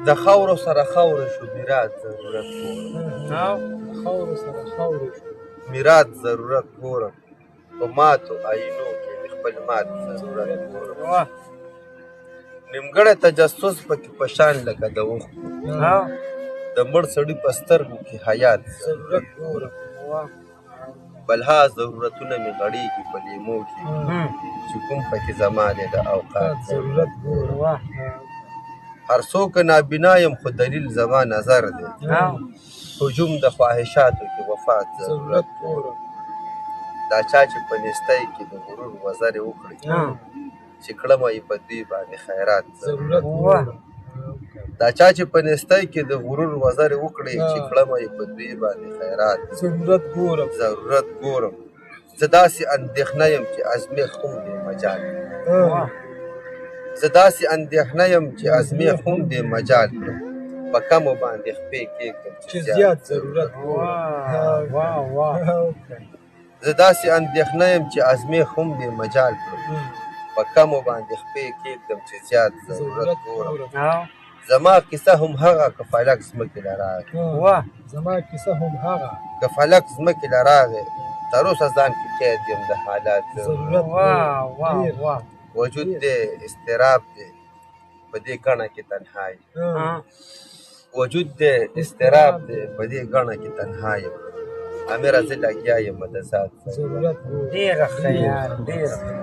د خاورو سره خاورې شو میراث ضرورت ګورم خاورو سره خاورې شو میراث ضرورت ګورم په ماتو آینو کې مې خپل مات ضرورت ګورم نیمګړی تجسس پکې په شان لکه د اوښکو د مړ سړي په سترګو کې حیات ضرورت ګورم بلها ضرورتونه مې غړېږي په لیمو کې چې کوم پکې زما دی د اوقات ضرورت ګورم هر څوک نابینا یم خو دلیل زما نظر دی هجوم د خواهشاتو کې وفات ضرورت ګورم دا چا چې په نیستۍ کې د غرور وزرې وکړي چې کړمه یې په دوی باندې خیرات ضرورت ګورم دا چا چې په نیستۍ کې د غرور وزرې وکړي چې کړمه یې په دوی باندې خیرات ضرورت ګورم ضرورت ګورم زه داسې اندېښنه یم چې ازمېښت هم دې مجال زه داسې اندېښنه یم چې ازمېښت هم دې مجال کړم په کمو باندې خپې کېږدم چې زیات ضرورت ګورم زه داسې اندېښنه یم چې ازمېښت هم دې مجال کړم په کمو باندې خپې کېږدم چې زیات ضرورت ګورم زما کیسه هم هغه که فلک ځمکې له راغی زما کیسه هم هغه که فلک ځمکې له راغی تر اوسه ځان کې قید یم د حالات ضرورت وجود دی اضطراب دی په دې ګڼه کې تنها یم وجود دی اضطراب دی په دې ګڼه کې تنها یم امره زه لګیا یم د ذات ضرورت ډېره ښه یار ډېره